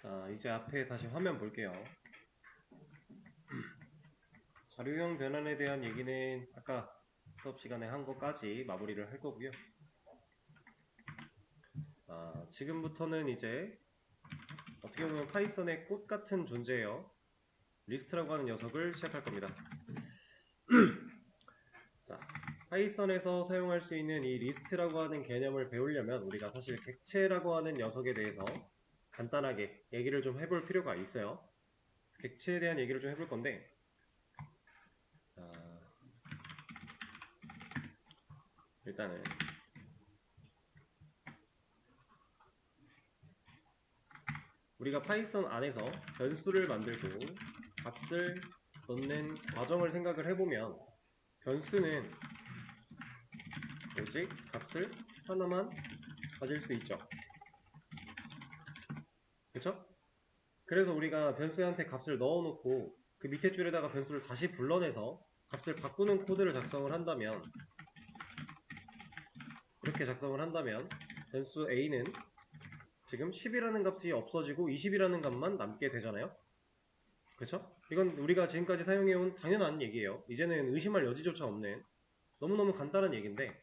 자, 이제 앞에 다시 화면 볼게요. 자료형 변환에 대한 얘기는 아까 수업 시간에 한 것까지 마무리를 할 거고요. 지금부터는 이제 어떻게 보면 파이썬의 꽃 같은 존재예요. 리스트라고 하는 녀석을 시작할 겁니다. 자, 파이썬에서 사용할 수 있는 이 리스트라고 하는 개념을 배우려면 우리가 사실 객체라고 하는 녀석에 대해서 간단하게 얘기를 좀 해볼 필요가 있어요. 객체에 대한 얘기를 좀 해볼 건데, 자, 일단은 우리가 파이썬 안에서 변수를 만들고 값을 넣는 과정을 생각을 해보면 변수는 오직 값을 하나만 가질 수 있죠. 그쵸? 그래서 우리가 변수한테 값을 넣어놓고 그 밑에 줄에다가 변수를 다시 불러내서 값을 바꾸는 코드를 작성을 한다면, 이렇게 작성을 한다면 변수 a는 지금 10이라는 값이 없어지고 20이라는 값만 남게 되잖아요. 그렇죠? 이건 우리가 지금까지 사용해온 당연한 얘기예요. 이제는 의심할 여지조차 없는 너무너무 간단한 얘기인데,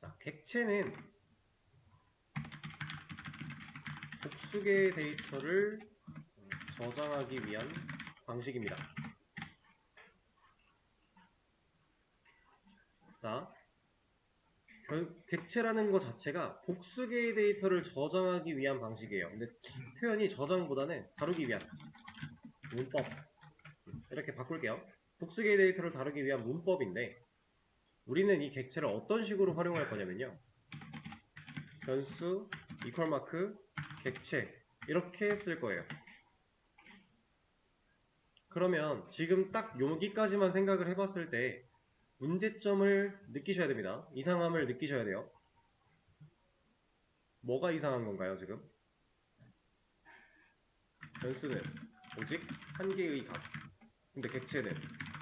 자, 객체는 복수개의 데이터를 저장하기 위한 방식입니다. 자, 객체라는 것 자체가 복수개의 데이터를 저장하기 위한 방식이에요. 근데 표현이 저장보다는 다루기 위한 문법, 이렇게 바꿀게요. 복수개의 데이터를 다루기 위한 문법인데, 우리는 이 객체를 어떤 식으로 활용할 거냐면요, 변수, 이퀄 마크, 객체 이렇게 쓸 거예요. 그러면 지금 딱 여기까지만 생각을 해봤을 때 문제점을 느끼셔야 됩니다. 이상함을 느끼셔야 돼요. 뭐가 이상한 건가요, 지금? 변수는 오직 한 개의 값, 근데 객체는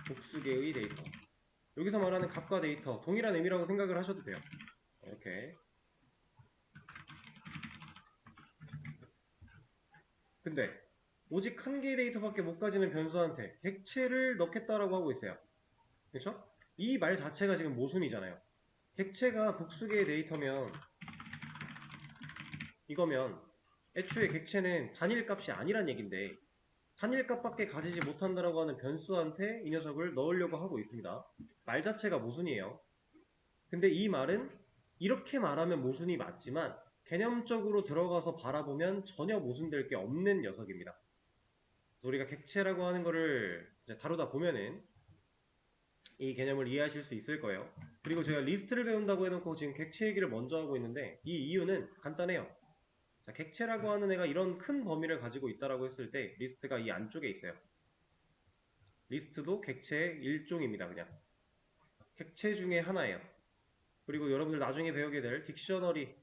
복수 개의 데이터. 여기서 말하는 값과 데이터 동일한 의미라고 생각을 하셔도 돼요. 이렇게. 근데 오직 한 개의 데이터밖에 못 가지는 변수한테 객체를 넣겠다라고 하고 있어요. 그렇죠? 이 말 자체가 지금 모순이잖아요. 객체가 복수개의 데이터면, 이거면 애초에 객체는 단일값이 아니란 얘긴데 단일값밖에 가지지 못한다라고 하는 변수한테 이 녀석을 넣으려고 하고 있습니다. 말 자체가 모순이에요. 근데 이 말은 이렇게 말하면 모순이 맞지만 개념적으로 들어가서 바라보면 전혀 모순될 게 없는 녀석입니다. 우리가 객체라고 하는 거를 이제 다루다 보면은 이 개념을 이해하실 수 있을 거예요. 그리고 제가 리스트를 배운다고 해놓고 지금 객체 얘기를 먼저 하고 있는데 이 이유는 간단해요. 자, 객체라고 하는 애가 이런 큰 범위를 가지고 있다라고 했을 때 리스트가 이 안쪽에 있어요. 리스트도 객체의 일종입니다. 그냥 객체 중에 하나예요. 그리고 여러분들 나중에 배우게 될 딕셔너리,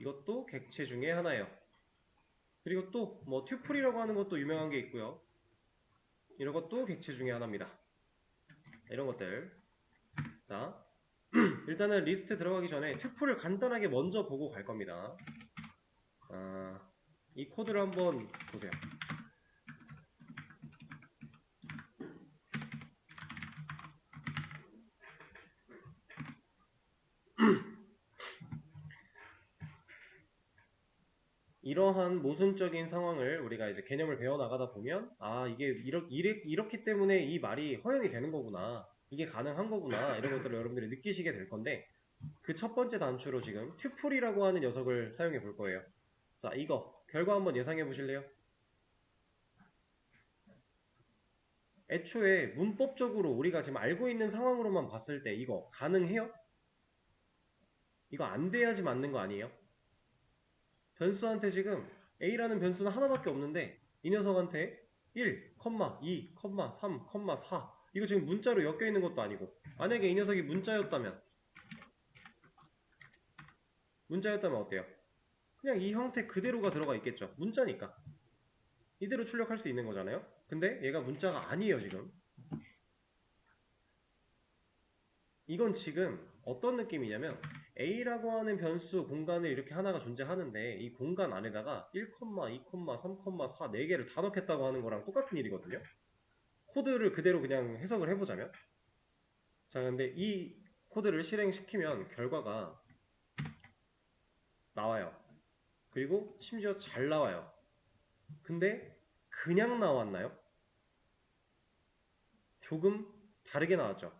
이것도 객체 중에 하나예요. 그리고 또 뭐 튜플이라고 하는 것도 유명한 게 있고요. 이런 것도 객체 중에 하나입니다. 이런 것들. 자, 일단은 리스트 들어가기 전에 튜플을 간단하게 먼저 보고 갈 겁니다. 이 코드를 한번 보세요. 이러한 모순적인 상황을 우리가 이제 개념을 배워나가다 보면, 이게 이렇기 때문에 이 말이 허용이 되는 거구나, 이게 가능한 거구나, 이런 것들을 여러분들이 느끼시게 될 건데, 그 첫 번째 단추로 지금 튜플이라고 하는 녀석을 사용해 볼 거예요. 자, 이거 결과 한번 예상해 보실래요? 애초에 문법적으로 우리가 지금 알고 있는 상황으로만 봤을 때 이거 가능해요? 이거 안 돼야지 맞는 거 아니에요? 변수한테 지금 a라는 변수는 하나밖에 없는데 이 녀석한테 1, 2, 3, 4 이거 지금 문자로 엮여 있는 것도 아니고, 만약에 이 녀석이 문자였다면 어때요? 그냥 이 형태 그대로가 들어가 있겠죠. 문자니까 이대로 출력할 수 있는 거잖아요. 근데 얘가 문자가 아니에요. 지금 이건 지금 어떤 느낌이냐면 A라고 하는 변수 공간을 이렇게 하나가 존재하는데 이 공간 안에다가 1, 2, 3, 4, 4개를 다 넣겠다고 하는 거랑 똑같은 일이거든요. 코드를 그대로 그냥 해석을 해보자면, 자, 근데 이 코드를 실행시키면 결과가 나와요. 그리고 심지어 잘 나와요. 근데 그냥 나왔나요? 조금 다르게 나왔죠.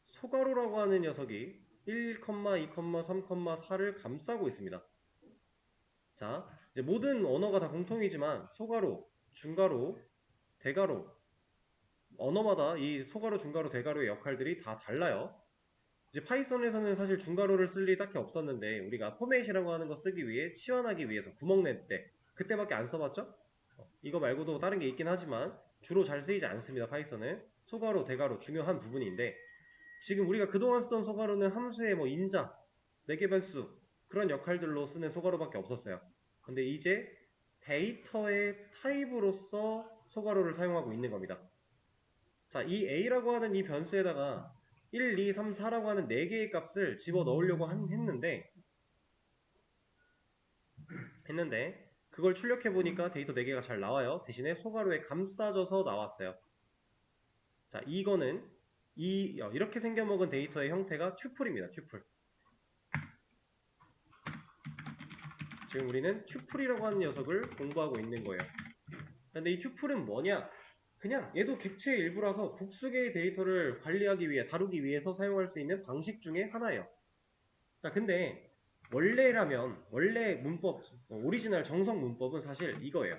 소가로라고 하는 녀석이 1, 2, 3, 4를 감싸고 있습니다. 자, 이제 모든 언어가 다 공통이지만 소가로, 중가로, 대가로, 언어마다 이 소가로, 중가로, 대가로의 역할들이 다 달라요. 이제 파이썬에서는 사실 중가로를 쓸 일이 딱히 없었는데 우리가 포맷이라고 하는 거 쓰기 위해 치환하기 위해서 구멍 낼 때 그때밖에 안 써봤죠? 이거 말고도 다른 게 있긴 하지만 주로 잘 쓰이지 않습니다. 파이썬은 소가로, 대가로 중요한 부분인데 지금 우리가 그동안 쓰던 소가로는 함수의 뭐 인자, 내개변수 그런 역할들로 쓰는 소가로밖에 없었어요. 근데 이제 데이터의 타입으로서 소가로를 사용하고 있는 겁니다. 자, 이 a라고 하는 이 변수에다가 1, 2, 3, 4라고 하는 4개의 값을 집어 넣으려고 했는데 그걸 출력해 보니까 데이터 4개가 잘 나와요. 대신에 소가로에 감싸져서 나왔어요. 자, 이거는 이렇게 생겨먹은 데이터의 형태가 튜플입니다. 튜플. 지금 우리는 튜플이라고 하는 녀석을 공부하고 있는 거예요. 근데 이 튜플은 뭐냐? 그냥 얘도 객체의 일부라서 복수개의 데이터를 관리하기 위해 다루기 위해서 사용할 수 있는 방식 중에 하나예요. 자, 근데 원래라면 원래 문법, 오리지널 정석 문법은 사실 이거예요.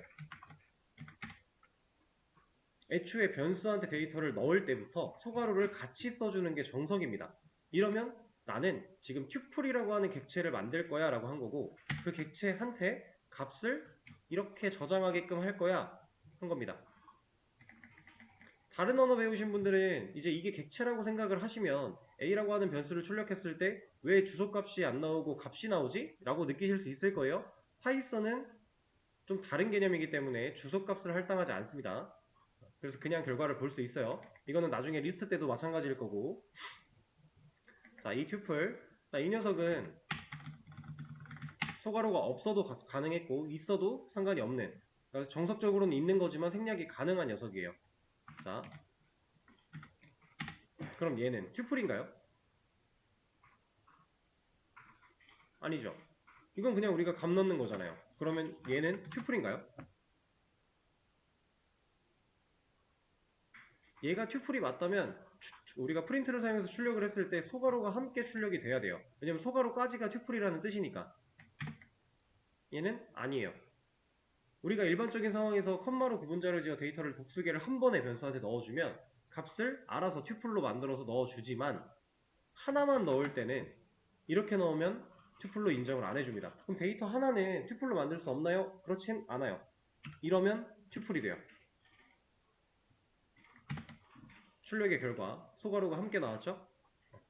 애초에 변수한테 데이터를 넣을 때부터 소가로를 같이 써주는 게 정석입니다. 이러면 나는 지금 튜플이라고 하는 객체를 만들 거야 라고 한 거고 그 객체한테 값을 이렇게 저장하게끔 할 거야 한 겁니다. 다른 언어 배우신 분들은 이제 이게 객체라고 생각을 하시면 A라고 하는 변수를 출력했을 때 왜 주소값이 안 나오고 값이 나오지? 라고 느끼실 수 있을 거예요. 파이썬은 좀 다른 개념이기 때문에 주소값을 할당하지 않습니다. 그래서 그냥 결과를 볼 수 있어요. 이거는 나중에 리스트 때도 마찬가지일 거고. 자, 이 튜플. 자, 이 녀석은 소가로가 없어도 가능했고 있어도 상관이 없는, 그러니까 정석적으로는 있는 거지만 생략이 가능한 녀석이에요. 자, 그럼 얘는 튜플인가요? 아니죠. 이건 그냥 우리가 값 넣는 거잖아요. 그러면 얘는 튜플인가요? 얘가 튜플이 맞다면 우리가 프린트를 사용해서 출력을 했을 때 소가로가 함께 출력이 돼야 돼요. 왜냐면 소가로까지가 튜플이라는 뜻이니까. 얘는 아니에요. 우리가 일반적인 상황에서 컴마로 구분자를 지어 데이터를 복수개를 한 번에 변수한테 넣어주면 값을 알아서 튜플로 만들어서 넣어주지만 하나만 넣을 때는 이렇게 넣으면 튜플로 인정을 안 해줍니다. 그럼 데이터 하나는 튜플로 만들 수 없나요? 그렇진 않아요. 이러면 튜플이 돼요. 출력의 결과 소가로가 함께 나왔죠?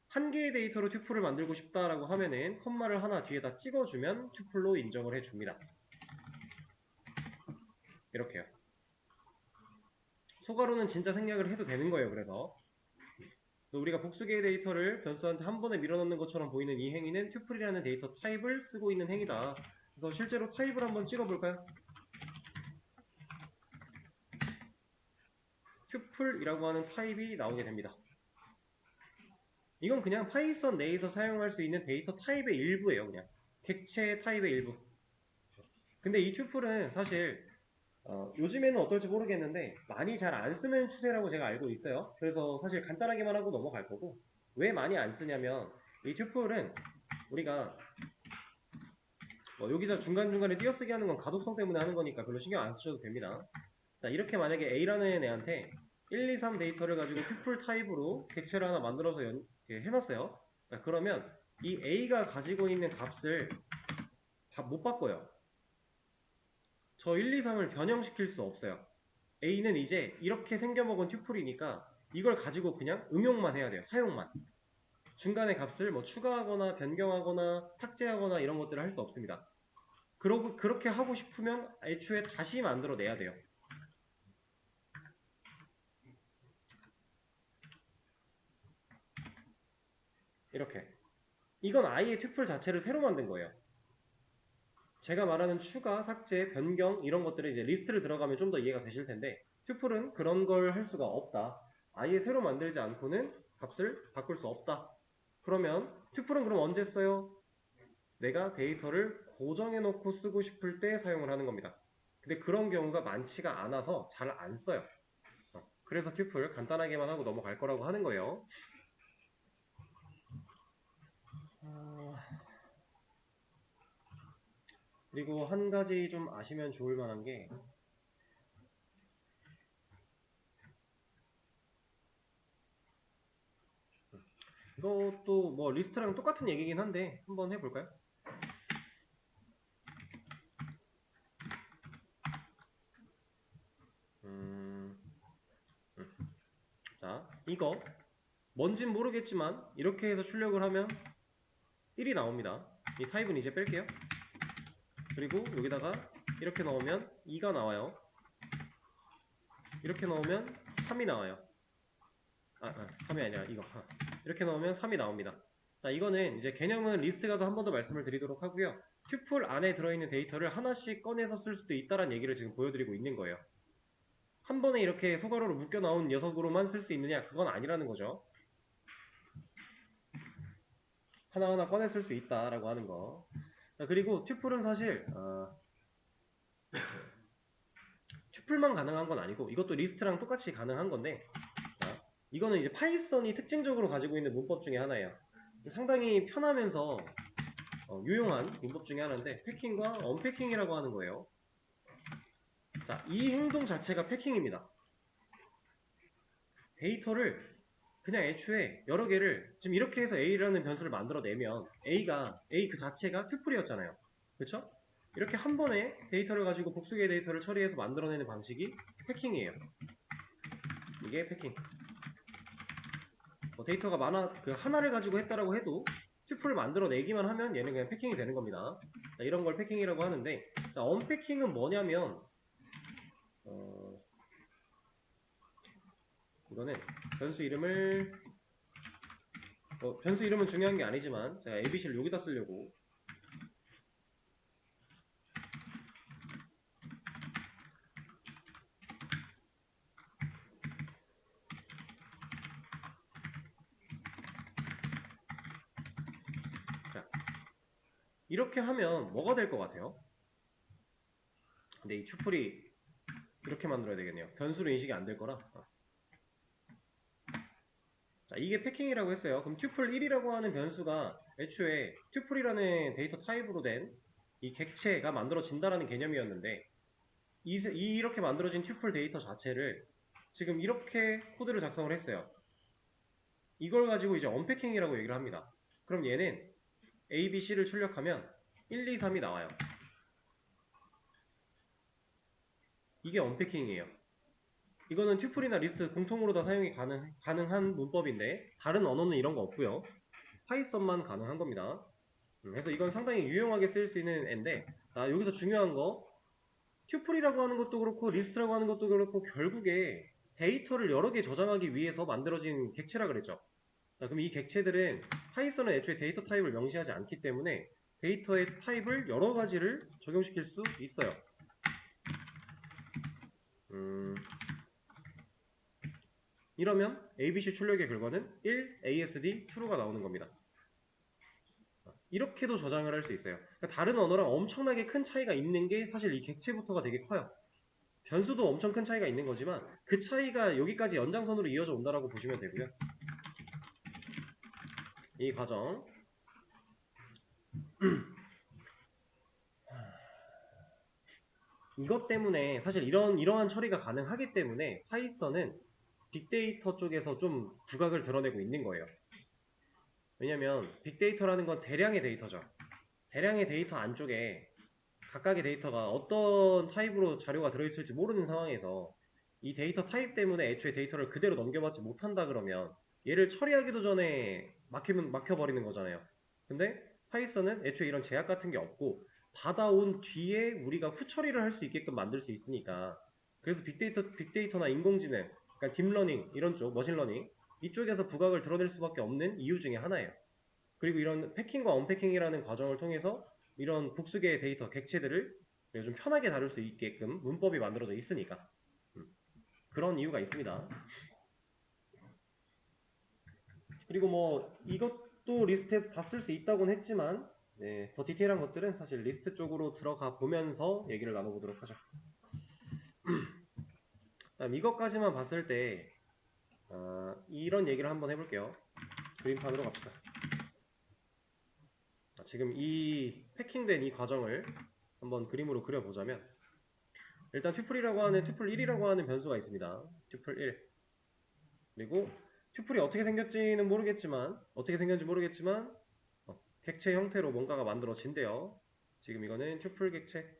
한 개의 데이터로 튜플을 만들고 싶다라고 하면은 컴마를 하나 뒤에다 찍어주면 튜플로 인정을 해줍니다. 이렇게요. 소가로는 진짜 생략을 해도 되는 거예요. 그래서 우리가 복수개의 데이터를 변수한테 한 번에 밀어넣는 것처럼 보이는 이 행위는 튜플이라는 데이터 타입을 쓰고 있는 행위다. 그래서 실제로 타입을 한번 찍어볼까요? 튜플이라고 하는 타입이 나오게 됩니다. 이건 그냥 파이썬 내에서 사용할 수 있는 데이터 타입의 일부예요. 그냥 객체 타입의 일부. 근데 이 튜플은 사실 요즘에는 어떨지 모르겠는데 많이 잘 안 쓰는 추세라고 제가 알고 있어요. 그래서 사실 간단하게만 하고 넘어갈 거고, 왜 많이 안 쓰냐면 이 튜플은 우리가 여기서 중간중간에 띄어쓰기 하는 건 가독성 때문에 하는 거니까 별로 신경 안 쓰셔도 됩니다. 자, 이렇게 만약에 A라는 애한테 1, 2, 3 데이터를 가지고 튜플 타입으로 객체를 하나 만들어서 해놨어요. 자, 그러면 이 A가 가지고 있는 값을 못 바꿔요. 저 1, 2, 3을 변형시킬 수 없어요. A는 이제 이렇게 생겨먹은 튜플이니까 이걸 가지고 그냥 응용만 해야 돼요. 사용만. 중간에 값을 뭐 추가하거나 변경하거나 삭제하거나 이런 것들을 할 수 없습니다. 그렇게 하고 싶으면 애초에 다시 만들어내야 돼요. 이렇게. 이건 아예 튜플 자체를 새로 만든 거예요. 제가 말하는 추가, 삭제, 변경 이런 것들을 이제 리스트를 들어가면 좀 더 이해가 되실 텐데 튜플은 그런 걸 할 수가 없다. 아예 새로 만들지 않고는 값을 바꿀 수 없다. 그러면 튜플은 그럼 언제 써요? 내가 데이터를 고정해 놓고 쓰고 싶을 때 사용을 하는 겁니다. 근데 그런 경우가 많지가 않아서 잘 안 써요. 그래서 튜플 간단하게만 하고 넘어갈 거라고 하는 거예요. 그리고 한 가지 좀 아시면 좋을 만한 게 이것도 뭐 리스트랑 똑같은 얘기긴 한데 한번 해볼까요? 음, 자, 이거 뭔진 모르겠지만 이렇게 해서 출력을 하면 1이 나옵니다. 이 타입은 이제 뺄게요. 그리고 여기다가 이렇게 넣으면 2가 나와요. 이렇게 넣으면 3이 나와요. 3이 아니라 이거. 이렇게 넣으면 3이 나옵니다. 자, 이거는 이제 개념은 리스트 가서 한 번 더 말씀을 드리도록 하고요. 튜플 안에 들어있는 데이터를 하나씩 꺼내서 쓸 수도 있다는 얘기를 지금 보여드리고 있는 거예요. 한 번에 이렇게 소괄호로 묶여 나온 녀석으로만 쓸 수 있느냐? 그건 아니라는 거죠. 하나하나 꺼내 쓸 수 있다라고 하는 거. 자, 그리고 튜플은 사실 튜플만 가능한 건 아니고 이것도 리스트랑 똑같이 가능한 건데 자, 이거는 이제 파이썬이 특징적으로 가지고 있는 문법 중에 하나예요. 상당히 편하면서 유용한 문법 중에 하나인데 패킹과 언패킹이라고 하는 거예요. 자, 이 행동 자체가 패킹입니다. 데이터를 그냥 애초에 여러 개를 지금 이렇게 해서 A라는 변수를 만들어내면 A 그 자체가 튜플이었잖아요. 그렇죠? 이렇게 한 번에 데이터를 가지고 복수의 데이터를 처리해서 만들어내는 방식이 패킹이에요. 이게 패킹. 데이터가 그 하나를 가지고 했다라고 해도 튜플을 만들어내기만 하면 얘는 그냥 패킹이 되는 겁니다. 자, 이런 걸 패킹이라고 하는데 자, 언패킹은 뭐냐면 이거는 변수 이름을 변수 이름은 중요한 게 아니지만 제가 ABC를 여기다 쓰려고 자, 이렇게 하면 뭐가 될 것 같아요? 근데 이 튜플이 이렇게 만들어야 되겠네요. 변수로 인식이 안 될 거라. 자, 이게 패킹이라고 했어요. 그럼 튜플 1이라고 하는 변수가 애초에 튜플이라는 데이터 타입으로 된 이 객체가 만들어진다라는 개념이었는데 이렇게 만들어진 튜플 데이터 자체를 지금 이렇게 코드를 작성을 했어요. 이걸 가지고 이제 언패킹이라고 얘기를 합니다. 그럼 얘는 A, B, C를 출력하면 1, 2, 3이 나와요. 이게 언패킹이에요. 이거는 튜플이나 리스트 공통으로 다 사용이 가능한 문법인데 다른 언어는 이런 거 없고요. 파이썬만 가능한 겁니다. 그래서 이건 상당히 유용하게 쓰일 수 있는 앤데 자, 여기서 중요한 거 튜플이라고 하는 것도 그렇고 리스트라고 하는 것도 그렇고 결국에 데이터를 여러 개 저장하기 위해서 만들어진 객체라 그랬죠. 자, 그럼 이 객체들은 파이썬은 애초에 데이터 타입을 명시하지 않기 때문에 데이터의 타입을 여러 가지를 적용시킬 수 있어요. 이러면 ABC 출력의 결과는 1, ASD, true가 나오는 겁니다. 이렇게도 저장을 할 수 있어요. 그러니까 다른 언어랑 엄청나게 큰 차이가 있는 게 사실 이 객체부터가 되게 커요. 변수도 엄청 큰 차이가 있는 거지만 그 차이가 여기까지 연장선으로 이어져 온다라고 보시면 되고요. 이 과정 이것 때문에 사실 이러한 처리가 가능하기 때문에 파이썬은 빅데이터 쪽에서 좀 부각을 드러내고 있는 거예요. 왜냐면 빅데이터라는 건 대량의 데이터죠. 대량의 데이터 안쪽에 각각의 데이터가 어떤 타입으로 자료가 들어있을지 모르는 상황에서 이 데이터 타입 때문에 애초에 데이터를 그대로 넘겨받지 못한다 그러면 얘를 처리하기도 전에 막혀버리는 거잖아요. 근데 파이썬은 애초에 이런 제약 같은 게 없고 받아온 뒤에 우리가 후처리를 할 수 있게끔 만들 수 있으니까 그래서 빅데이터나 인공지능, 그러니까 딥러닝 이런 쪽, 머신러닝 이쪽에서 부각을 드러낼 수밖에 없는 이유 중에 하나예요. 그리고 이런 패킹과 언패킹이라는 과정을 통해서 이런 복수계의 데이터, 객체들을 좀 편하게 다룰 수 있게끔 문법이 만들어져 있으니까. 그런 이유가 있습니다. 그리고 뭐 이것도 리스트에서 다 쓸 수 있다고는 했지만 네, 더 디테일한 것들은 사실 리스트 쪽으로 들어가 보면서 얘기를 나눠보도록 하죠. 다음 이것까지만 봤을 때 이런 얘기를 한번 해볼게요. 그림판으로 갑시다. 지금 이 패킹된 이 과정을 한번 그림으로 그려보자면 일단 튜플이라고 하는 튜플 1이라고 하는 변수가 있습니다. 튜플 1. 그리고 튜플이 어떻게 생겼지는 모르겠지만 객체 형태로 뭔가가 만들어진대요. 지금 이거는 튜플 객체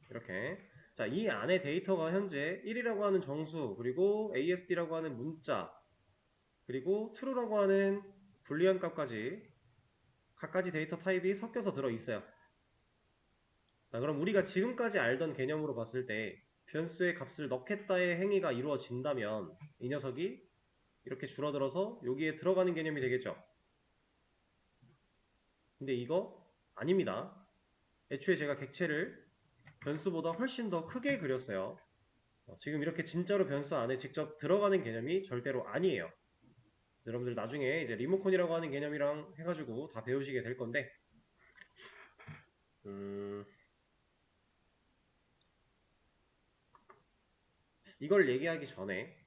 이렇게. 자, 이 안에 데이터가 현재 1이라고 하는 정수, 그리고 ASD라고 하는 문자, 그리고 true라고 하는 불리한 값까지 각가지 데이터 타입이 섞여서 들어있어요. 자, 그럼 우리가 지금까지 알던 개념으로 봤을 때 변수의 값을 넣겠다의 행위가 이루어진다면 이 녀석이 이렇게 줄어들어서 여기에 들어가는 개념이 되겠죠. 근데 이거 아닙니다. 애초에 제가 객체를 변수보다 훨씬 더 크게 그렸어요. 지금 이렇게 진짜로 변수 안에 직접 들어가는 개념이 절대로 아니에요. 여러분들 나중에 이제 리모컨이라고 하는 개념이랑 해가지고 다 배우시게 될 건데 이걸 얘기하기 전에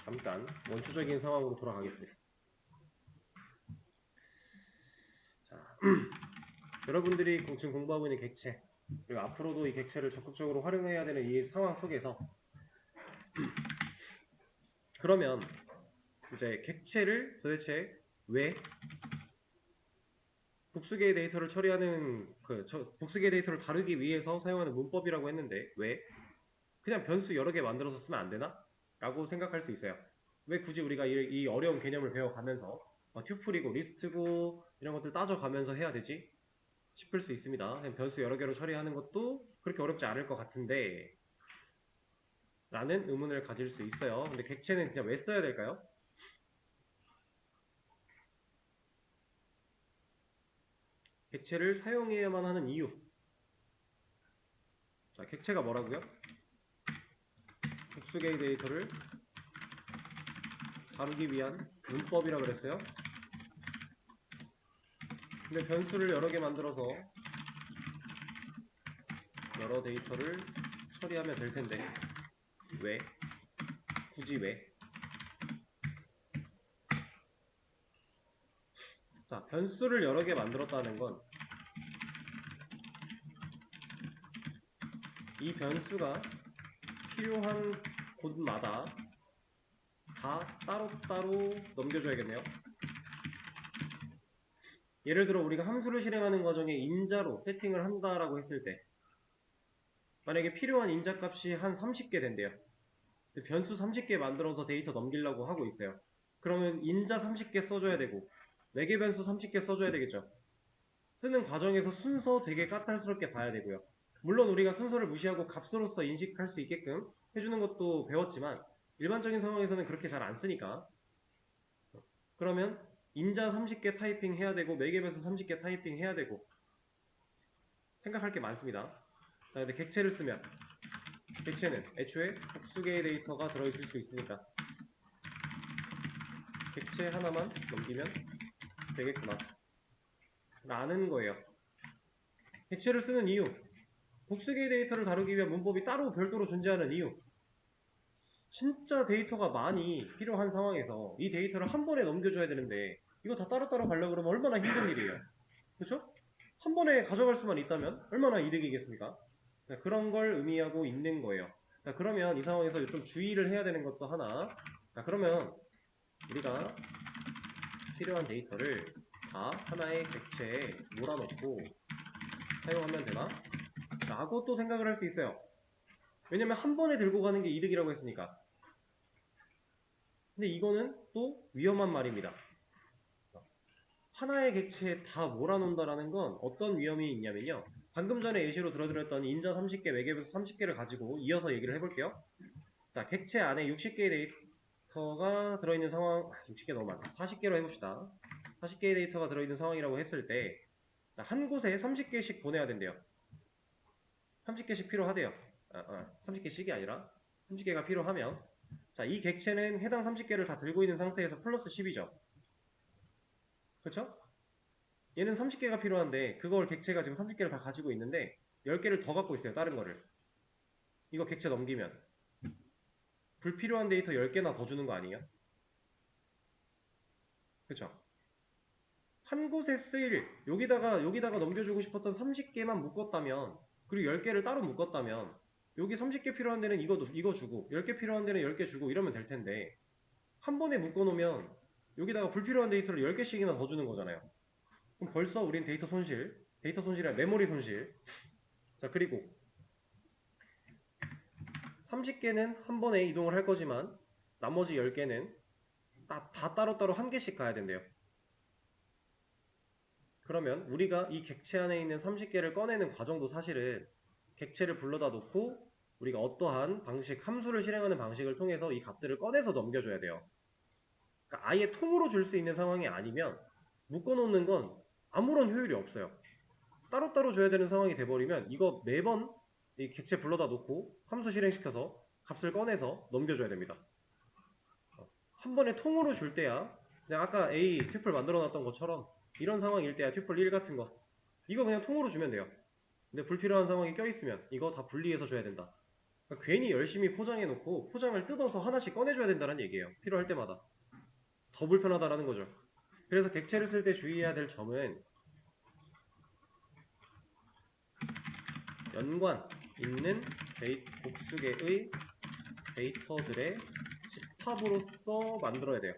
잠깐 원초적인 상황으로 돌아가겠습니다. 자, 여러분들이 지금 공부하고 있는 객체 그리고 앞으로도 이 객체를 적극적으로 활용해야 되는 이 상황 속에서 그러면 이제 객체를 도대체 왜 복수계의 데이터를 처리하는 복수계의 데이터를 다루기 위해서 사용하는 문법이라고 했는데 왜 그냥 변수 여러 개 만들어서 쓰면 안 되나? 라고 생각할 수 있어요. 왜 굳이 우리가 이 어려운 개념을 배워가면서 튜플이고 리스트고 이런 것들 따져가면서 해야 되지? 싶을 수 있습니다. 그냥 변수 여러 개로 처리하는 것도 그렇게 어렵지 않을 것 같은데 라는 의문을 가질 수 있어요. 근데 객체는 진짜 왜 써야 될까요? 객체를 사용해야만 하는 이유. 자, 객체가 뭐라고요? 복수계의 데이터를 다루기 위한 문법이라 그랬어요. 근데 변수를 여러 개 만들어서 여러 데이터를 처리하면 될 텐데 왜? 굳이 왜? 자, 변수를 여러 개 만들었다는 건 이 변수가 필요한 곳마다 다 따로따로 넘겨줘야겠네요. 예를 들어 우리가 함수를 실행하는 과정에 인자로 세팅을 한다라고 했을 때 만약에 필요한 인자 값이 한 30개 된대요. 변수 30개 만들어서 데이터 넘기려고 하고 있어요. 그러면 인자 30개 써줘야 되고 외계 변수 30개 써줘야 되겠죠. 쓰는 과정에서 순서 되게 까탈스럽게 봐야 되고요. 물론 우리가 순서를 무시하고 값으로서 인식할 수 있게끔 해주는 것도 배웠지만 일반적인 상황에서는 그렇게 잘 안 쓰니까 그러면 인자 30개 타이핑 해야 되고 매개 변수 30개 타이핑 해야 되고 생각할 게 많습니다. 자, 근데 객체를 쓰면 객체는 애초에 복수계의 데이터가 들어있을 수 있으니까 객체 하나만 넘기면 되겠구나 라는 거예요. 객체를 쓰는 이유 복수계의 데이터를 다루기 위한 문법이 따로 별도로 존재하는 이유 진짜 데이터가 많이 필요한 상황에서 이 데이터를 한 번에 넘겨줘야 되는데 이거 다 따로따로 가려고 그러면 얼마나 힘든 일이에요. 그렇죠? 한 번에 가져갈 수만 있다면 얼마나 이득이겠습니까? 그런 걸 의미하고 있는 거예요. 그러면 이 상황에서 좀 주의를 해야 되는 것도 하나 그러면 우리가 필요한 데이터를 다 하나의 객체에 몰아넣고 사용하면 되나? 라고 또 생각을 할 수 있어요. 왜냐면 한 번에 들고 가는 게 이득이라고 했으니까. 근데 이거는 또 위험한 말입니다. 하나의 객체에 다 몰아놓는다라는 건 어떤 위험이 있냐면요. 방금 전에 예시로 들어드렸던 인자 30개, 외계변수 30개를 가지고 이어서 얘기를 해볼게요. 자, 객체 안에 60개의 데이터가 들어있는 상황, 좀 쉽게 너무 많다. 40개로 해봅시다. 40개의 데이터가 들어있는 상황이라고 했을 때, 자, 한 곳에 30개씩 보내야 된대요. 30개씩 필요하대요. 30개씩이 아니라 30개가 필요하면, 자, 이 객체는 해당 30개를 다 들고 있는 상태에서 플러스 10이죠. 그쵸? 얘는 30개가 필요한데, 그걸 객체가 지금 30개를 다 가지고 있는데, 10개를 더 갖고 있어요, 다른 거를. 이거 객체 넘기면. 불필요한 데이터 10개나 더 주는 거 아니에요? 그쵸? 한 곳에 쓰일, 여기다가 넘겨주고 싶었던 30개만 묶었다면, 그리고 10개를 따로 묶었다면, 여기 30개 필요한 데는 이거 주고, 10개 필요한 데는 10개 주고, 이러면 될 텐데, 한 번에 묶어놓으면, 여기다가 불필요한 데이터를 10개씩이나 더 주는 거잖아요. 그럼 벌써 우린 데이터 손실이랑 메모리 손실. 자, 그리고 30개는 한 번에 이동을 할 거지만, 나머지 10개는 다 따로따로 한 개씩 가야 된대요. 그러면 우리가 이 객체 안에 있는 30개를 꺼내는 과정도 사실은 객체를 불러다 놓고 우리가 어떠한 방식, 함수를 실행하는 방식을 통해서 이 값들을 꺼내서 넘겨줘야 돼요. 그러니까 아예 통으로 줄 수 있는 상황이 아니면 묶어놓는 건 아무런 효율이 없어요. 따로따로 줘야 되는 상황이 돼버리면 이거 매번 이 객체 불러다 놓고 함수 실행시켜서 값을 꺼내서 넘겨줘야 됩니다. 한 번에 통으로 줄 때야 그냥 아까 A 튜플 만들어 놨던 것처럼 이런 상황일 때야 튜플 1 같은 거 이거 그냥 통으로 주면 돼요. 근데 불필요한 상황이 껴있으면 이거 다 분리해서 줘야 된다. 그러니까 괜히 열심히 포장해 놓고 포장을 뜯어서 하나씩 꺼내줘야 된다는 얘기예요. 필요할 때마다. 더 불편하다라는 거죠. 그래서 객체를 쓸 때 주의해야 될 점은 연관 있는 복수계의 데이터들의 집합으로서 만들어야 돼요.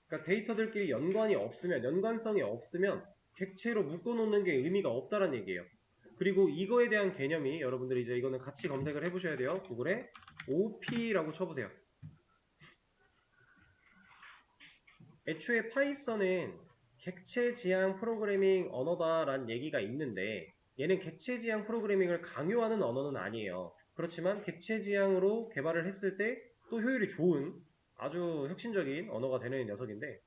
그러니까 데이터들끼리 연관성이 없으면 객체로 묶어놓는 게 의미가 없다는 얘기예요. 그리고 이거에 대한 개념이 여러분들이 이제 이거는 같이 검색을 해보셔야 돼요. 구글에 OP라고 쳐보세요. 애초에 파이썬은 객체 지향 프로그래밍 언어다라는 얘기가 있는데 얘는 객체 지향 프로그래밍을 강요하는 언어는 아니에요. 그렇지만 객체 지향으로 개발을 했을 때 또 효율이 좋은 아주 혁신적인 언어가 되는 녀석인데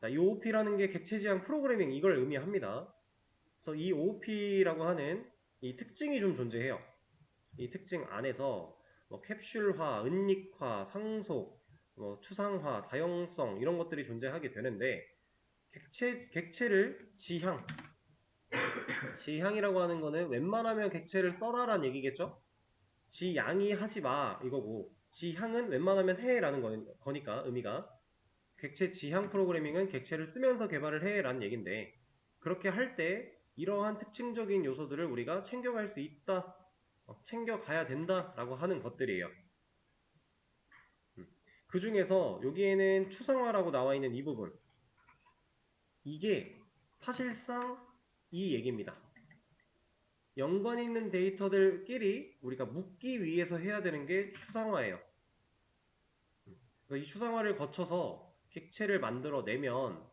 자, 이 OOP라는 게 객체 지향 프로그래밍 이걸 의미합니다. 그래서 이 OOP라고 하는 이 특징이 좀 존재해요. 이 특징 안에서 뭐 캡슐화, 은닉화, 상속, 뭐 추상화, 다용성 이런 것들이 존재하게 되는데 객체를 지향이라고 하는 거는 웬만하면 객체를 써라라는 얘기겠죠? 지양이 하지 마 이거고 지향은 웬만하면 해라는 거니까 의미가 객체 지향 프로그래밍은 객체를 쓰면서 개발을 해라는 얘긴데 그렇게 할 때 이러한 특징적인 요소들을 우리가 챙겨갈 수 있다, 챙겨가야 된다라고 하는 것들이에요. 그 중에서 여기에는 추상화라고 나와 있는 이 부분 이게 사실상 이 얘기입니다. 연관 있는 데이터들끼리 우리가 묶기 위해서 해야 되는 게 추상화예요. 이 추상화를 거쳐서 객체를 만들어내면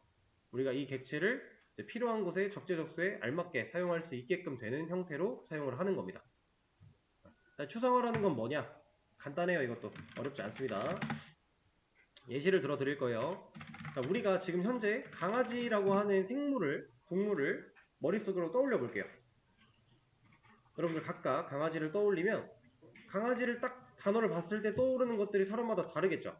우리가 이 객체를 이제 필요한 곳에 적재적소에 알맞게 사용할 수 있게끔 되는 형태로 사용을 하는 겁니다. 추상화라는 건 뭐냐? 간단해요. 이것도 어렵지 않습니다. 예시를 들어 드릴 거예요. 우리가 지금 현재 강아지라고 하는 동물을 머릿속으로 떠올려 볼게요. 여러분들 각각 강아지를 떠올리면 강아지를 딱 단어를 봤을 때 떠오르는 것들이 사람마다 다르겠죠?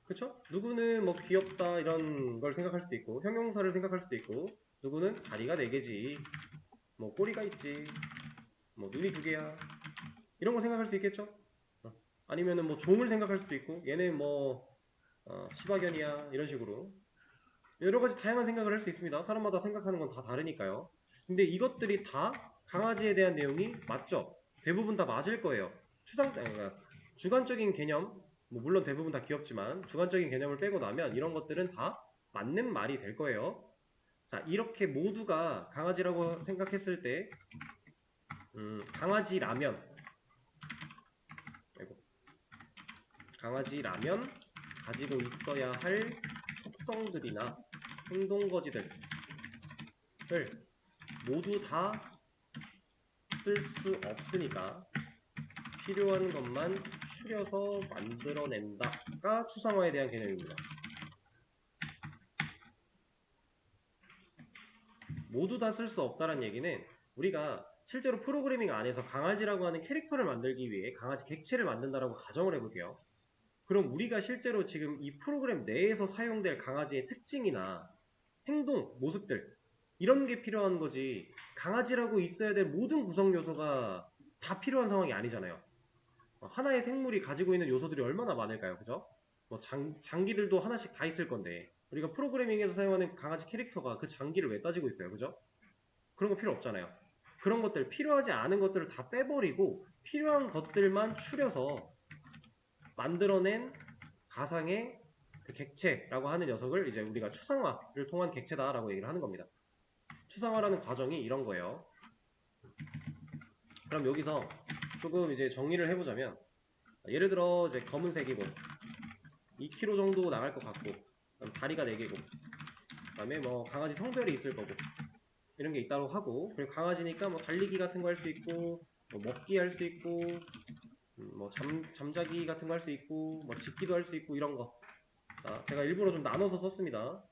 그쵸? 누구는 뭐 귀엽다 이런 걸 생각할 수도 있고 형용사를 생각할 수도 있고 누구는 다리가 4개지 뭐 꼬리가 있지 뭐 눈이 2개야 이런 거 생각할 수 있겠죠? 아니면은 뭐 종을 생각할 수도 있고 얘는 뭐 시바견이야 이런 식으로 여러 가지 다양한 생각을 할 수 있습니다. 사람마다 생각하는 건 다 다르니까요. 근데 이것들이 다 강아지에 대한 내용이 맞죠? 대부분 다 맞을 거예요. 주관적인 개념, 뭐 물론 대부분 다 귀엽지만 주관적인 개념을 빼고 나면 이런 것들은 다 맞는 말이 될 거예요. 자, 이렇게 모두가 강아지라고 생각했을 때 강아지라면 가지고 있어야 할 속성들이나 행동거지들을 모두 다 없을 수 없으니까 필요한 것만 추려서 만들어낸다가 추상화에 대한 개념입니다. 모두 다 쓸 수 없다는 얘기는 우리가 실제로 프로그래밍 안에서 강아지라고 하는 캐릭터를 만들기 위해 강아지 객체를 만든다라고 가정을 해볼게요. 그럼 우리가 실제로 지금 이 프로그램 내에서 사용될 강아지의 특징이나 행동, 모습들 이런 게 필요한 거지 강아지라고 있어야 될 모든 구성 요소가 다 필요한 상황이 아니잖아요. 하나의 생물이 가지고 있는 요소들이 얼마나 많을까요? 그죠? 뭐 장기들도 하나씩 다 있을 건데 우리가 프로그래밍에서 사용하는 강아지 캐릭터가 그 장기를 왜 따지고 있어요? 그죠? 그런 거 필요 없잖아요. 그런 것들, 필요하지 않은 것들을 다 빼버리고 필요한 것들만 추려서 만들어낸 가상의 그 객체라고 하는 녀석을 이제 우리가 추상화를 통한 객체다라고 얘기를 하는 겁니다. 추상화라는 과정이 이런 거예요. 그럼 여기서 조금 이제 정리를 해보자면 예를 들어 이제 검은색이고 2kg 정도 나갈 것 같고 그다음 다리가 4개고 그다음에 뭐 강아지 성별이 있을 거고 이런 게 있다고 하고 그리고 강아지니까 뭐 달리기 같은 거 할 수 있고 뭐 먹기 할 수 있고 뭐 잠자기 같은 거 할 수 있고 뭐 짖기도 할 수 있고 이런 거 제가 일부러 좀 나눠서 썼습니다.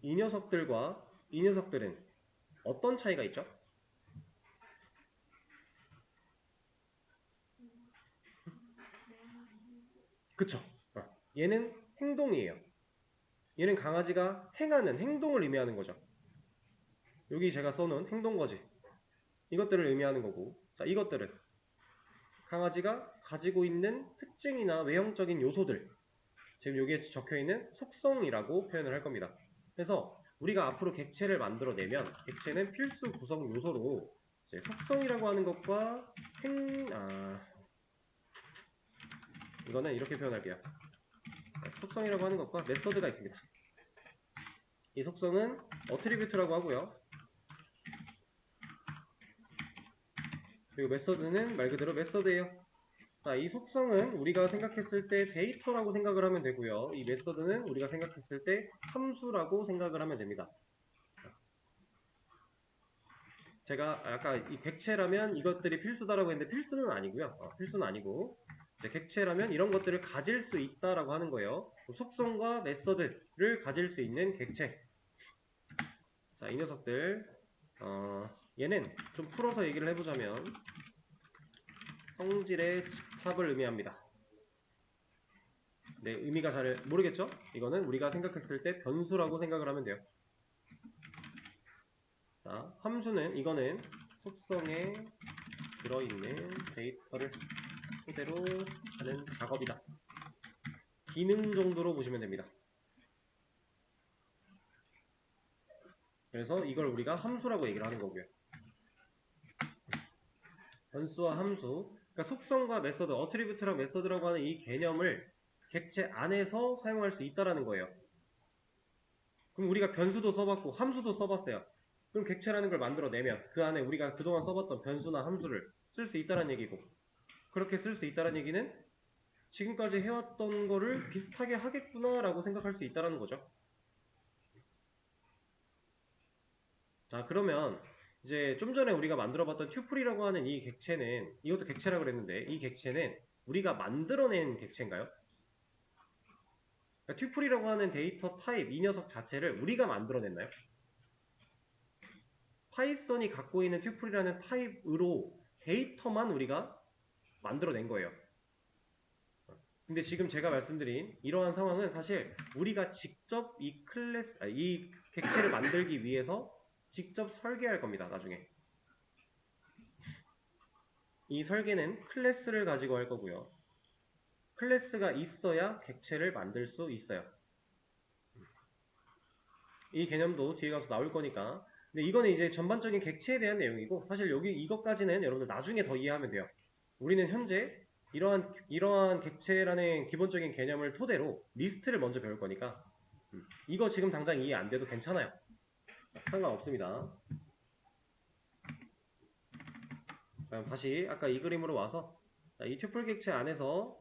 이 녀석들과 이 녀석들은 어떤 차이가 있죠? 그쵸? 얘는 행동이에요. 얘는 강아지가 행하는 행동을 의미하는 거죠. 여기 제가 써놓은 행동거지 이것들을 의미하는 거고 자 이것들은 강아지가 가지고 있는 특징이나 외형적인 요소들 지금 여기에 적혀있는 속성이라고 표현을 할 겁니다. 그래서 우리가 앞으로 객체를 만들어내면 객체는 필수 구성 요소로 이제 속성이라고 하는 것과 이거는 이렇게 표현할게요. 속성이라고 하는 것과 메서드가 있습니다. 이 속성은 어트리뷰트라고 하고요. 그리고 메서드는 말 그대로 메서드예요. 자, 이 속성은 우리가 생각했을 때 데이터라고 생각을 하면 되고요. 이 메서드는 우리가 생각했을 때 함수라고 생각을 하면 됩니다. 제가 아까 이 객체라면 이것들이 필수다라고 했는데 필수는 아니고요. 필수는 아니고 이제 객체라면 이런 것들을 가질 수 있다라고 하는 거예요. 속성과 메서드를 가질 수 있는 객체. 자, 이 녀석들 얘는 좀 풀어서 얘기를 해보자면 성질의 집합을 의미합니다. 네, 의미가 잘 모르겠죠? 이거는 우리가 생각했을 때 변수라고 생각을 하면 돼요. 자, 함수는 이거는 속성에 들어있는 데이터를 토대로 하는 작업이다. 기능 정도로 보시면 됩니다. 그래서 이걸 우리가 함수라고 얘기를 하는 거고요. 변수와 함수, 그러니까 속성과 메서드, 어트리뷰트랑 메서드라고 하는 이 개념을 객체 안에서 사용할 수 있다라는 거예요. 그럼 우리가 변수도 써봤고 함수도 써봤어요. 그럼 객체라는 걸 만들어내면 그 안에 우리가 그동안 써봤던 변수나 함수를 쓸 수 있다는 얘기고 그렇게 쓸 수 있다는 얘기는 지금까지 해왔던 거를 비슷하게 하겠구나 라고 생각할 수 있다는 거죠. 자 그러면 이제 좀 전에 우리가 만들어봤던 튜플이라고 하는 이 객체는 이것도 객체라고 그랬는데 이 객체는 우리가 만들어낸 객체인가요? 그러니까 튜플이라고 하는 데이터 타입 이 녀석 자체를 우리가 만들어냈나요? 파이썬이 갖고 있는 튜플이라는 타입으로 데이터만 우리가 만들어낸 거예요. 근데 지금 제가 말씀드린 이러한 상황은 사실 우리가 직접 이 객체를 만들기 위해서 직접 설계할 겁니다. 나중에 이 설계는 클래스를 가지고 할 거고요. 클래스가 있어야 객체를 만들 수 있어요. 이 개념도 뒤에 가서 나올 거니까. 근데 이거는 이제 전반적인 객체에 대한 내용이고 사실 여기 이것까지는 여러분들 나중에 더 이해하면 돼요. 우리는 현재 이러한 객체라는 기본적인 개념을 토대로 리스트를 먼저 배울 거니까 이거 지금 당장 이해 안 돼도 괜찮아요. 상관없습니다. 그럼 다시 아까 이 그림으로 와서 이 튜플 객체 안에서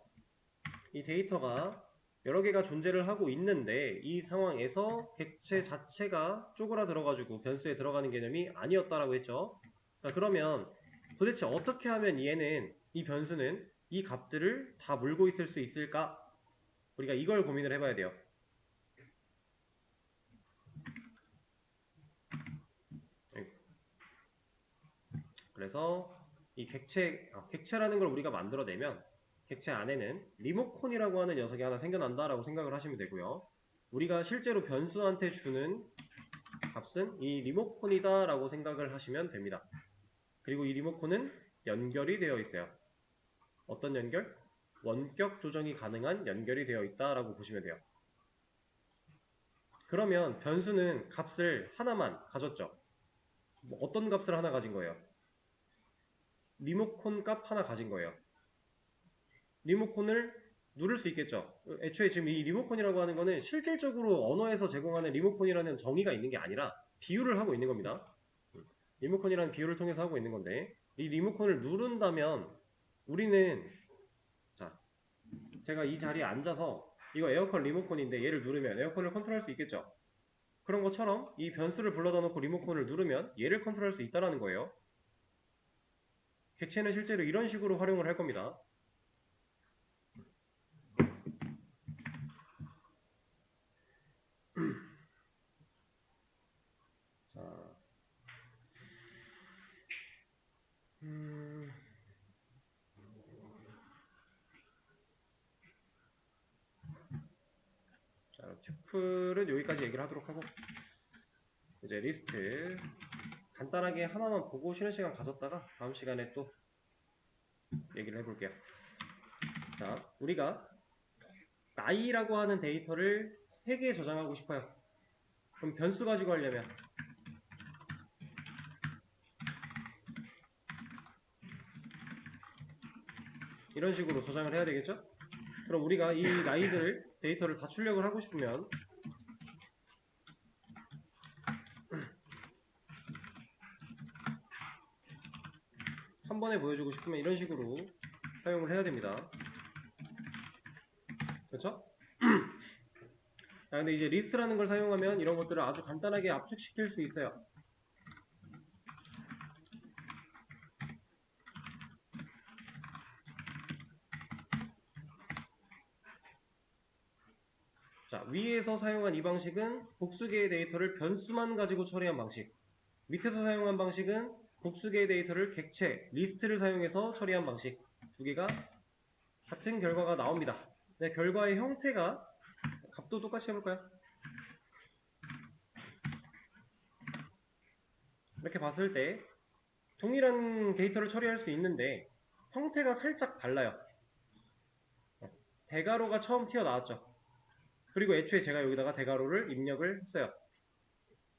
이 데이터가 여러 개가 존재를 하고 있는데 이 상황에서 객체 자체가 쪼그라들어가지고 변수에 들어가는 개념이 아니었다라고 했죠. 자, 그러면 도대체 어떻게 하면 이 변수는 이 값들을 다 물고 있을 수 있을까? 우리가 이걸 고민을 해봐야 돼요. 그래서 이 객체라는 걸 우리가 만들어내면 객체 안에는 리모컨이라고 하는 녀석이 하나 생겨난다라고 생각을 하시면 되고요. 우리가 실제로 변수한테 주는 값은 이 리모컨이다 라고 생각을 하시면 됩니다. 그리고 이 리모컨은 연결이 되어 있어요. 어떤 연결? 원격 조정이 가능한 연결이 되어 있다라고 보시면 돼요. 그러면 변수는 값을 하나만 가졌죠. 어떤 값을 하나 가진 거예요? 리모컨 값 하나 가진 거예요. 리모컨을 누를 수 있겠죠. 애초에 지금 이 리모컨이라고 하는 거는 실질적으로 언어에서 제공하는 리모컨이라는 정의가 있는 게 아니라 비유를 하고 있는 겁니다. 리모컨이라는 비유를 통해서 하고 있는 건데 이 리모컨을 누른다면 우리는 자 제가 이 자리에 앉아서 이거 에어컨 리모컨인데 얘를 누르면 에어컨을 컨트롤할 수 있겠죠. 그런 것처럼 이 변수를 불러다 놓고 리모컨을 누르면 얘를 컨트롤할 수 있다는 거예요. 객체는 실제로 이런 식으로 활용을 할 겁니다. 자, 튜플은 여기까지 얘기를 하도록 하고 이제 리스트 간단하게 하나만 보고 쉬는 시간 가졌다가 다음 시간에 또 얘기를 해볼게요. 자, 우리가 나이라고 하는 데이터를 3개 저장하고 싶어요. 그럼 변수 가지고 하려면 이런 식으로 저장을 해야 되겠죠? 그럼 우리가 이 나이들 데이터를 다 출력을 하고 싶으면 한 번에 보여주고 싶으면 이런 식으로 사용을 해야 됩니다. 그렇죠? 근데 이제 리스트라는 걸 사용하면 이런 것들을 아주 간단하게 압축시킬 수 있어요. 자, 위에서 사용한 이 방식은 복수개의 데이터를 변수만 가지고 처리한 방식. 밑에서 사용한 방식은 복수개의 데이터를 객체, 리스트를 사용해서 처리한 방식. 두 개가 같은 결과가 나옵니다. 네, 결과의 형태가 값도 똑같이 해볼까요? 이렇게 봤을 때 동일한 데이터를 처리할 수 있는데 형태가 살짝 달라요. 대괄호가 처음 튀어나왔죠. 그리고 애초에 제가 여기다가 대괄호를 입력을 했어요.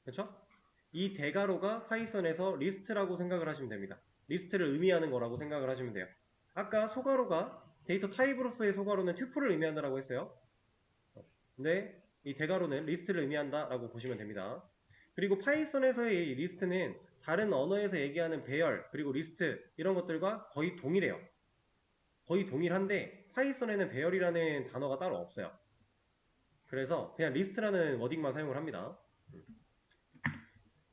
그렇죠? 이 대괄호가 파이썬에서 리스트라고 생각을 하시면 됩니다. 리스트를 의미하는 거라고 생각을 하시면 돼요. 아까 소괄호가 데이터 타입으로서의 소괄호는 튜플을 의미한다라고 했어요. 근데 이 대괄호는 리스트를 의미한다라고 보시면 됩니다. 그리고 파이썬에서의 이 리스트는 다른 언어에서 얘기하는 배열 그리고 리스트 이런 것들과 거의 동일해요. 거의 동일한데 파이썬에는 배열이라는 단어가 따로 없어요. 그래서 그냥 리스트라는 워딩만 사용을 합니다.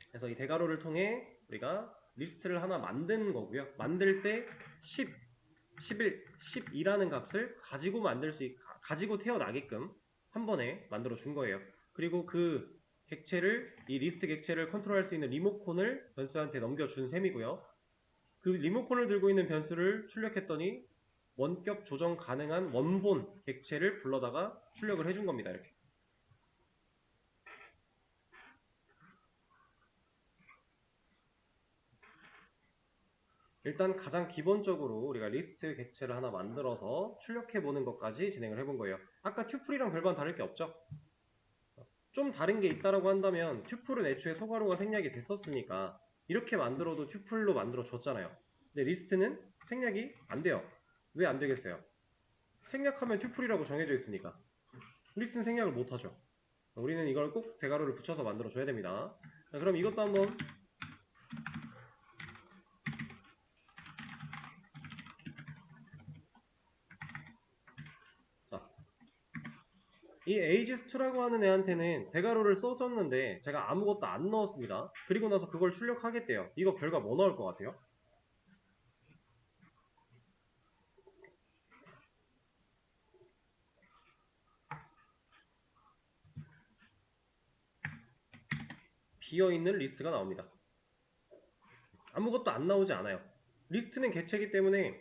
그래서 이 대괄호를 통해 우리가 리스트를 하나 만든 거고요. 만들 때 10, 11, 12라는 값을 가지고 태어나게끔 한 번에 만들어 준 거예요. 그리고 그 이 리스트 객체를 컨트롤할 수 있는 리모컨을 변수한테 넘겨준 셈이고요. 그 리모컨을 들고 있는 변수를 출력했더니 원격 조정 가능한 원본 객체를 불러다가 출력을 해준 겁니다. 이렇게. 일단 가장 기본적으로 우리가 리스트 객체를 하나 만들어서 출력해보는 것까지 진행을 해본 거예요. 아까 튜플이랑 별반 다를 게 없죠? 좀 다른 게 있다라고 한다면 튜플은 애초에 소괄호가 생략이 됐었으니까 이렇게 만들어도 튜플로 만들어 줬잖아요. 근데 리스트는 생략이 안 돼요. 왜 안 되겠어요? 생략하면 튜플이라고 정해져 있으니까. 리스트는 생략을 못 하죠. 우리는 이걸 꼭 대괄호를 붙여서 만들어 줘야 됩니다. 자, 그럼 이것도 한번 이 ages2라고 하는 애한테는 대괄호를 써줬는데 제가 아무것도 안 넣었습니다. 그리고 나서 그걸 출력하겠대요. 이거 결과 뭐 나올 것 같아요? 비어있는 리스트가 나옵니다. 아무것도 안 나오지 않아요. 리스트는 객체이기 때문에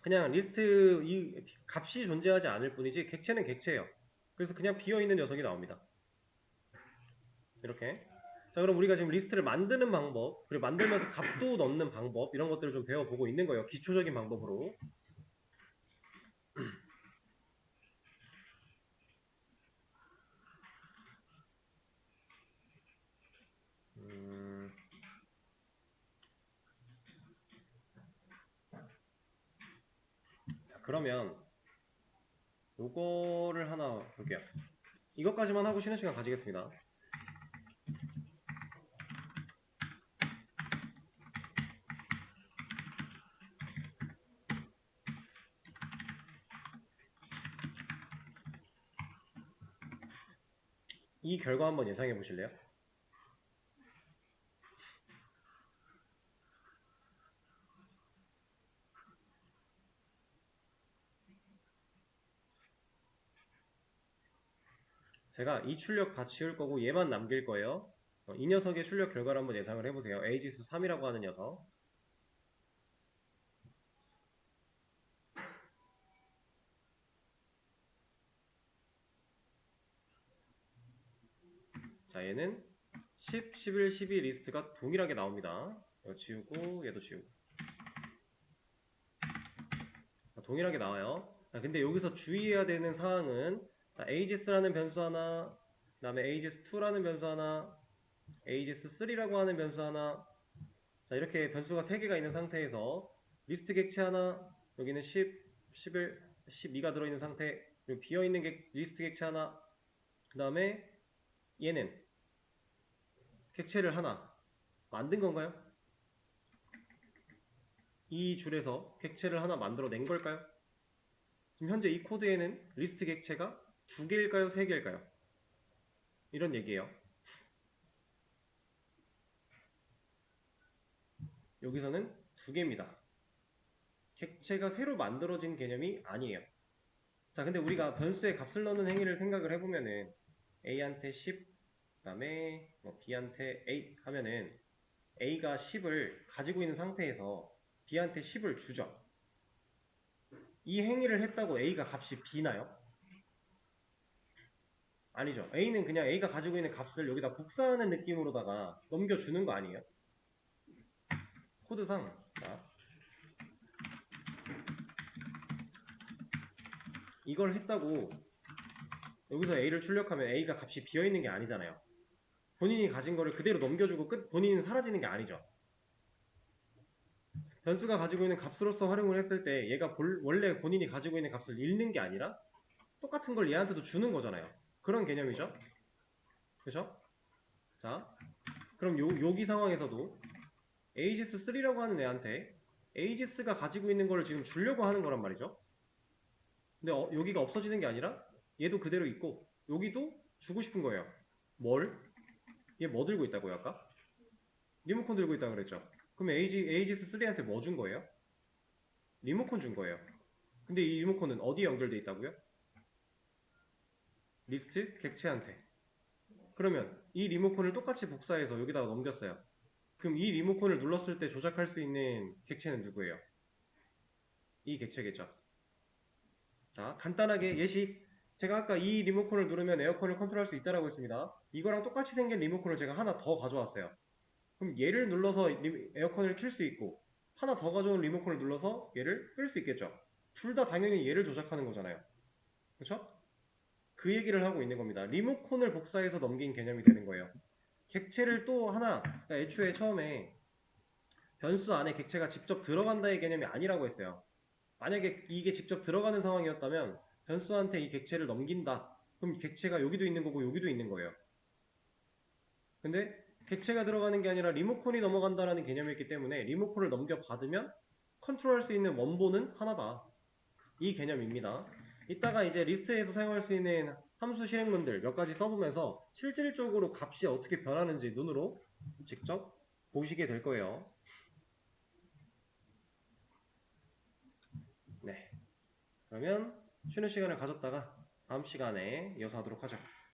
그냥 리스트 이 값이 존재하지 않을 뿐이지 객체는 객체예요. 그래서 그냥 비어있는 녀석이 나옵니다. 이렇게. 자, 그럼 우리가 지금 리스트를 만드는 방법, 그리고 만들면서 값도 넣는 방법, 이런 것들을 좀 배워보고 있는 거예요. 기초적인 방법으로. 자, 그러면 요거를 하나 볼게요. 이것까지만 하고 쉬는 시간 가지겠습니다. 이 결과 한번 예상해 보실래요? 제가 이 출력 다 지울 거고 얘만 남길 거예요. 이 녀석의 출력 결과를 한번 예상을 해보세요. ages 3이라고 하는 녀석. 자, 얘는 10, 11, 12 리스트가 동일하게 나옵니다. 이거 지우고 얘도 지우고. 자, 동일하게 나와요. 자, 근데 여기서 주의해야 되는 사항은 자, ages라는 변수 하나, 그 다음에 ages2라는 변수 하나, ages3라고 하는 변수 하나. 자, 이렇게 변수가 3개가 있는 상태에서 리스트 객체 하나, 여기는 10, 11, 12가 들어있는 상태, 그리고 비어있는 리스트 객체 하나, 그 다음에 얘는 객체를 하나 만든 건가요? 이 줄에서 객체를 하나 만들어낸 걸까요? 지금 현재 이 코드에는 리스트 객체가 2개일까요? 3개일까요? 이런 얘기예요. 여기서는 2개입니다. 객체가 새로 만들어진 개념이 아니에요. 자, 근데 우리가 변수에 값을 넣는 행위를 생각을 해보면은 A한테 10, 그 다음에 뭐 B한테 8 하면은 A가 10을 가지고 있는 상태에서 B한테 10을 주죠. 이 행위를 했다고 A가 값이 B나요? 아니죠. A는 그냥 A가 가지고 있는 값을 여기다 복사하는 느낌으로다가 넘겨주는 거 아니에요? 코드상 자, 이걸 했다고 여기서 A를 출력하면 A가 값이 비어있는 게 아니잖아요. 본인이 가진 거를 그대로 넘겨주고 본인은 사라지는 게 아니죠. 변수가 가지고 있는 값으로서 활용을 했을 때 얘가 원래 본인이 가지고 있는 값을 읽는 게 아니라 똑같은 걸 얘한테도 주는 거잖아요. 그런 개념이죠. 그렇죠? 자, 그럼 여기 상황에서도 ages3라고 하는 애한테 ages가 가지고 있는 걸 지금 주려고 하는 거란 말이죠. 근데 여기가 없어지는 게 아니라 얘도 그대로 있고 여기도 주고 싶은 거예요. 뭘? 얘 뭐 들고 있다고요 아까? 리모컨 들고 있다고 그랬죠. 그럼 ages3한테 뭐 준 거예요? 리모컨 준 거예요. 근데 이 리모컨은 어디에 연결돼 있다고요? 리스트 객체한테. 그러면 이 리모컨을 똑같이 복사해서 여기다가 넘겼어요. 그럼 이 리모컨을 눌렀을 때 조작할 수 있는 객체는 누구예요? 이 객체겠죠. 자, 간단하게 예시. 제가 아까 이 리모컨을 누르면 에어컨을 컨트롤할 수 있다라고 했습니다. 이거랑 똑같이 생긴 리모컨을 제가 하나 더 가져왔어요. 그럼 얘를 눌러서 에어컨을 켤 수 있고 하나 더 가져온 리모컨을 눌러서 얘를 끌 수 있겠죠. 둘 다 당연히 얘를 조작하는 거잖아요. 그렇죠? 그 얘기를 하고 있는 겁니다. 리모컨을 복사해서 넘긴 개념이 되는 거예요. 객체를 또 하나, 그러니까 애초에 처음에 변수 안에 객체가 직접 들어간다의 개념이 아니라고 했어요. 만약에 이게 직접 들어가는 상황이었다면 변수한테 이 객체를 넘긴다. 그럼 객체가 여기도 있는 거고 여기도 있는 거예요. 근데 객체가 들어가는 게 아니라 리모컨이 넘어간다라는 개념이었기 때문에 리모컨을 넘겨받으면 컨트롤할 수 있는 원본은 하나다. 이 개념입니다. 이따가 이제 리스트에서 사용할 수 있는 함수 실행문들 몇 가지 써보면서 실질적으로 값이 어떻게 변하는지 눈으로 직접 보시게 될 거예요. 네. 그러면 쉬는 시간을 가졌다가 다음 시간에 이어서 하도록 하죠.